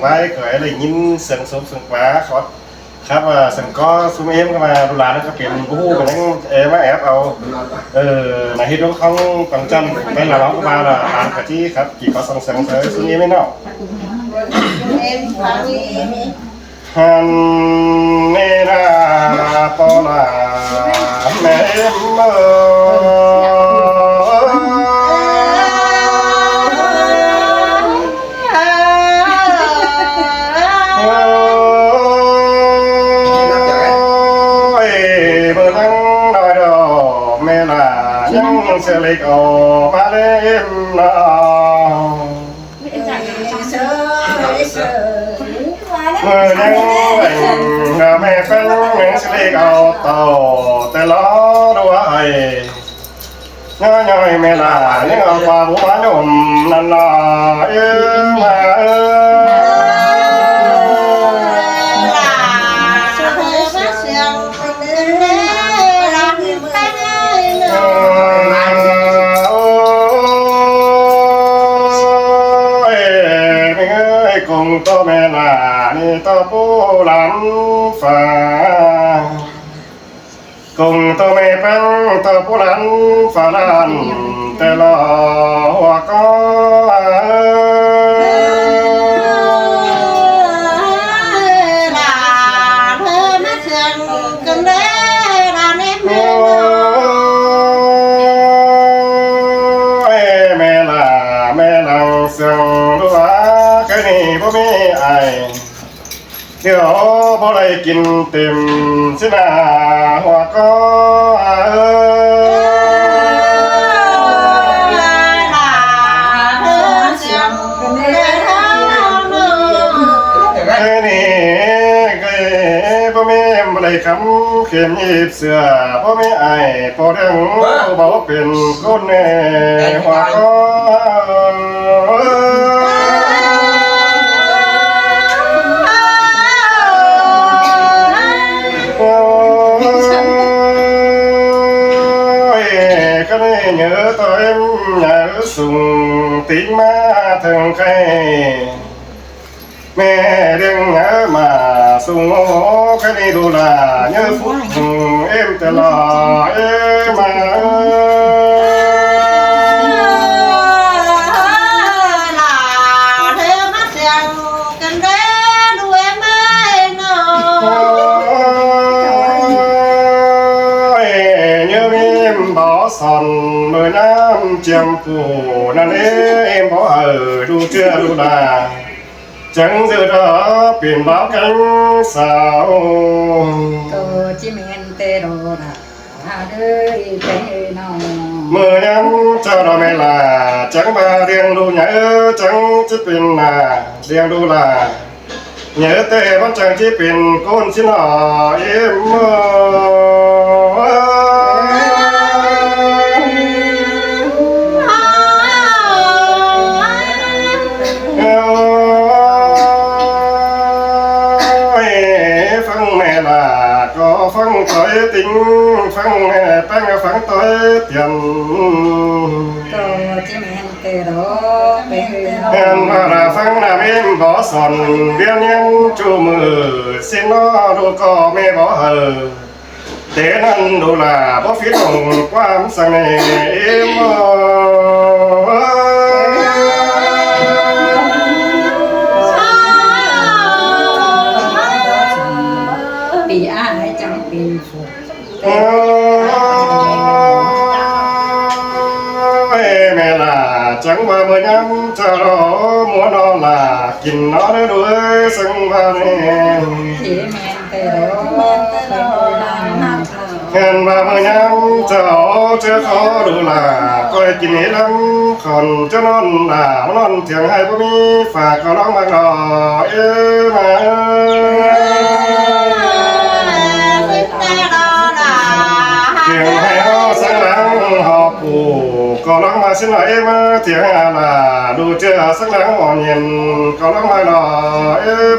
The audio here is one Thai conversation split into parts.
vai cái này nhìn sừng sốt sừng quá khóครับสังก็ซูมเอ็มก็มาดูแลแล้วก็เปลี่ยนผู้กันนั่งมาแอบเอาในที่ตรงเขาต้องจำเป็นเราก็มาละตามกะที่ครับกี่เขาสังเสริมซูมเอ็มไม่เนาะฮันเนราปอลาแม่เอ็มเมเสลิกออกมาเล่นนาเมื่อยังแม่เป็นเสลิกเอาต่อแต่ล้อด้วยง่ายๆไม่ลายังเอาความหัวหนุ่มนั่นน่ะมาตัวแม่ลานี่ตัวผู้หลานฟ้ากงตัวแม่เป็นตัวผู้หลานฟ้าลานแต่ละหัวก็เดี๋ยวพอได้กินเต็มสินะหัวก็นี่ก็พ่อแม่บ่ได้คำเขียนยีบเสือพ่อแม่ไอ้พอเรื่องบอกว่าเป็นคนแน่หัวก็nhớ tôi em nhớ sùng tiếng má thường khay mẹ đừng nhớ mà sùng hố cái đi đủ là nhớ phút em từ lò em mà sòn nơi nam chiêm phủ nan em bỏ ở đu chưa đu là chẳng giờ đó biển báo cánh sao tô chim en tê đồ là đời tê nọ mưa nhắm cho đó mẹ là chẳng ba riêng đu nhớ chẳng chỉ biển là riêng đu là nhớ tê vẫn chẳng chỉ biển con xin họ em phăng tới tính phăng băng phăng tới tiền tô chim en tê đồ em là phăng là em bỏ sòn viên nhân chu mừ xin nó đồ có mẹ bỏ hờ thế nên đồ là bỏ phía đồng quan sang này em bị ai chẳng bị phụ mẹ là chẳng qua mười năm cho nó muốn nó là kín nó để đuổi sưng vào nè chỉ men tê đồ ngàn ba mươi năm cho chưa khó đủ là coi kín hết lắm còn cho non là non thiêng hay bố mi và có nó mang đỏ ê mà tiếng hay ho sáng nắng họ phủ có lắm mà xin lỗi em tiếng là đủ chưa sáng nắng họ nhìn có lắm mà đỏ em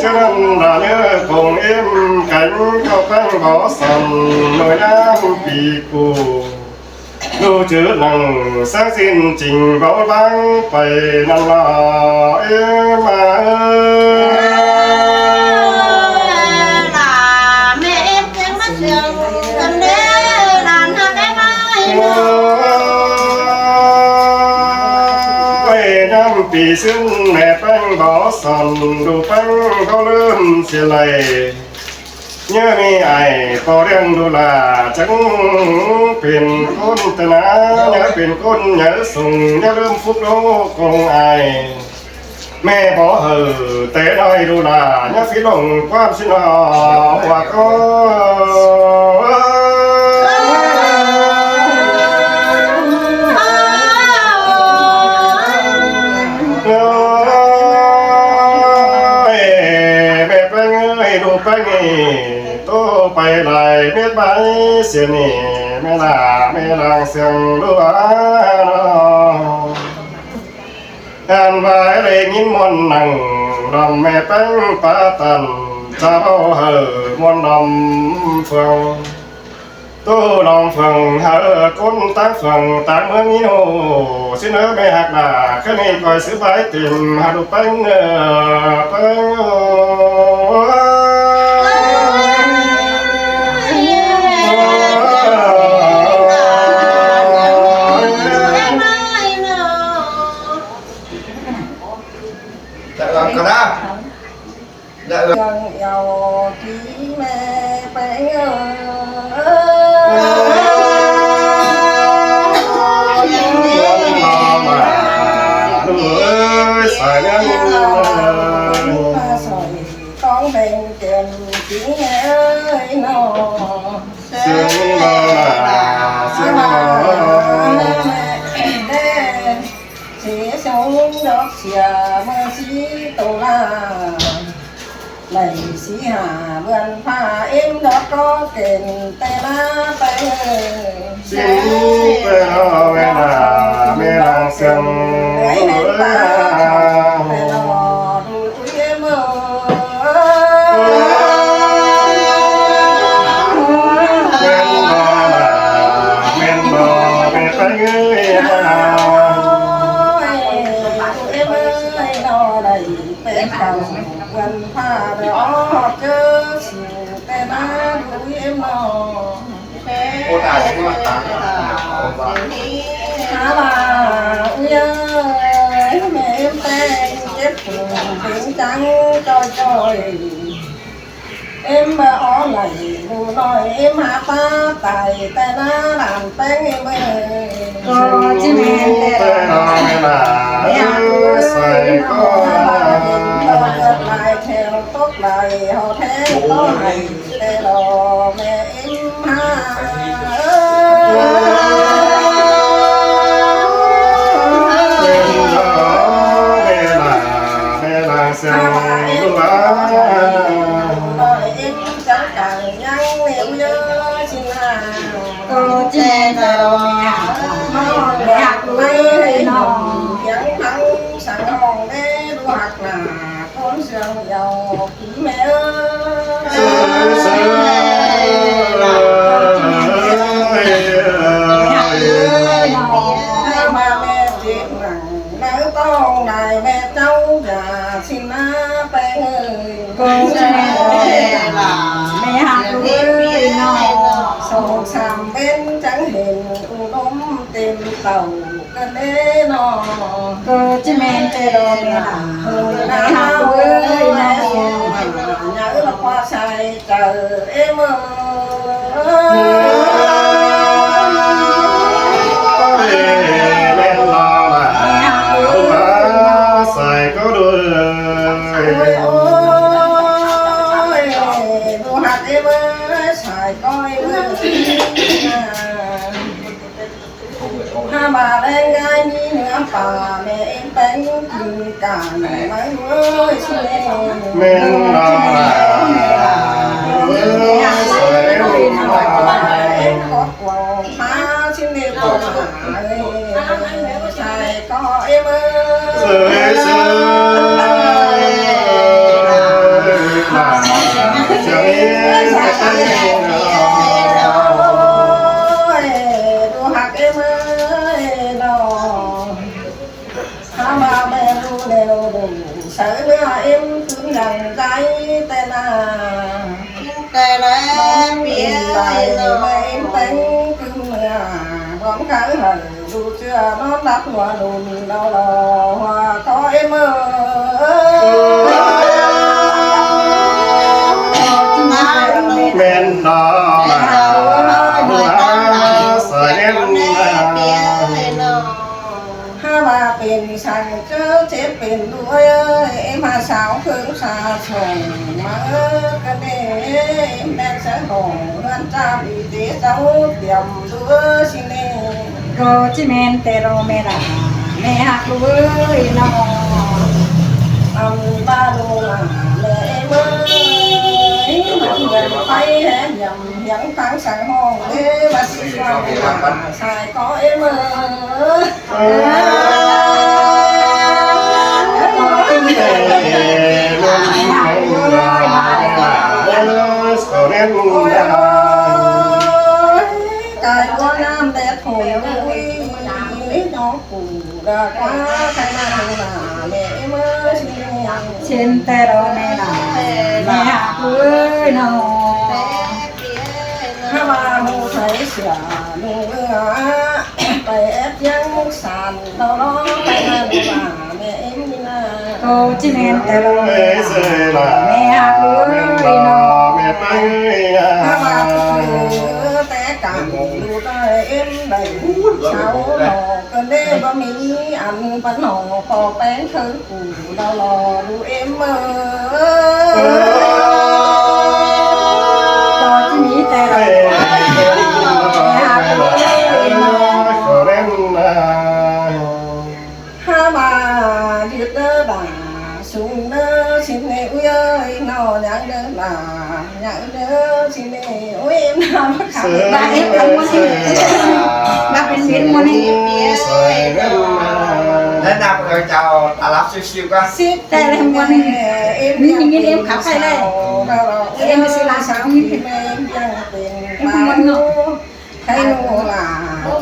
cho nên là nhớ เข้าตั้งบ่อสั่นหน่วยน้ำปีกูดูจืดหนังสักสิ้นจริงเบาบางไปนั่นละมาแม่เอ็มเสียงมาเสียงกันเด้หลานหาได้ไหมไว้น้ำปีซึ่งแม่แป้งบ่อสั่นดูแป้งเขาเริ่มเสียไหลเมื่อมีไอ้พอเรื่องดูแลจังเป็นคนตนาอย่าเป็นคนอย่าส่งอย่าเริ่มฟุกโลกของไอ้แม่บอกแต่น้อยดูแลอย่าฟิลงความสินอว่าก็ดูไปนี่โตไปไหลเม็ดใบเสียนี่แม่ลาแม่ลางเสียงดูอ่านไว้เลยยิ้มมวนนั่งรำแม่แป้งปาตันเจ้ามวนนำเฟืองตู้นำเฟืองคนตั้งเฟืองตั้งเมืองนี้โอ้สิเนอไม่หักหน้าแค่นี้ก่อยซื้อใบเต็มดูแป้งแป้งก็ได้ได้เลย giàu ký mẹ phải xài nhá con bên kèm chỉ ơi nó sương sẽ sống đó xìa mơ xí tổ la này xí hà vườn pha em đó có kèm tay lá tay xin quê nó về là mẹ làng sương gần pha đó chớ xỉu tê má đuổi em nóโอ้ตายที่มาตายhả bà ơi ơi mẹ em tên chết tiếng trắng trôi em ở lại dù nói em hạ ta tài tay nó làm tên em ơi chứ mẹ tê nó mẹ là xài có lại theo tốt lại họ thế có này tê lò mẹ em ha mẹ là sương đúng rồi em chẳng cần nhắn liệu nhớ xin à cô chê rồi mong đẹp lấy nồng vẫn thắng sẵn hòn đế đu hạt là con sương giàu kỹ mẹ ơi ba mẹ chuyện rằng nếu con này mẹ cháu già xin má bé ơi cô chê là mẹ hạt ơi nó sầu sàm bên trắng hiền ôm tìm tàu cái đế nó cô chứ mẹ tê đồ mẹ mẹ hạt ơi nhớ là qua say chờ em xài có đôi ơi ôi đu hạt em ơi xài coi hai bà đang gai như nữa bà mẹ em bánh thì cả mấy ơi xin men em có quần phá xin đi quần xài có em ơi เสียงนี้ใช่เนาะ ดูหักเอ็มนอถ้ามาแม่ดูเร็วดึงใส่เนื้อเอ็มถึงดังใจแต่นา แต่ละเปี เปี ย ย ไป ไป เนาะ ไม่เป็นครึ่งเนื้อร้องขังหันดูเชื่อนอนรักหัวดูมีเรารอหัวขอเอ็มแม่นดอกหัวสวยเล่นนา ถ้ามาเป็นช่างเจอเจ็บเป็นด้วยเอ็มมาสาวเพิ่งสาส่งมากันเด้แม่สะหงเงินจ้าดีเตเจ้าเตรียมด้วยสิเน่ โรจิเมนเตโรเมราแม่หักลูกเอ้ยน้อง ทำบ้าดูแม่เมื่อยมันเหมือนไปแหงยำยังตั้งสั่งห้องเอ้มาสิวันชายก็เอ็มกายว่าน้ำแดดโหยน้องปู่ราคาใครมาดูหน้าแม่เมื่อสิ เชนเตโรเมราแม่หักลูกเอ้ยน้อง ถ้ามาหูไทยเสียหนูเมื่อไปแอบยังสั่นเราร้องไปมาดูหน้าแม่เมื่อ โรจิเมนเตโรเมราแม่หักลูกเอ้ยน้อง ถ้ามาแต่กันดูได้เอ็มได้เช้าหลอกกันได้บ่มีอันปันหอพอแป้งคือกูเรารอดูเอ็มโรจิมีเตโรแม่หักลูกเอ้ยน้อง ถ้ามายืดเด้อบ่าสูงเด้อสิเนอุ้ยเอ้ยนอยังเด้อบ่ายังเด้อสิเนอุ้ยเอ็มน้ำมาขับ มาเอ็มทำมันมาเป็นเวียนมันนี่ แนะนำเลยจะเอาตาลับชิวๆก็ สิแต่ละวันนี้เอ็มยังเป็นเอ็มสิลาสาวนี่เป็นยังเป็นมาให้หนูล่ะ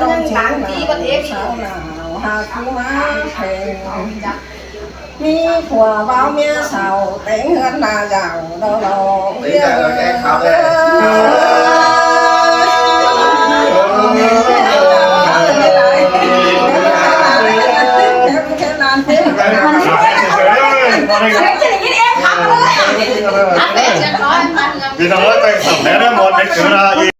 ต้องชิงสาวหนาวหาคู่มาเพลงมีผัวเบาเมียสาวแต่งเงินหน้ายาวเราเราเยพี่น้องแต่งสำเร็จได้หมดในคือ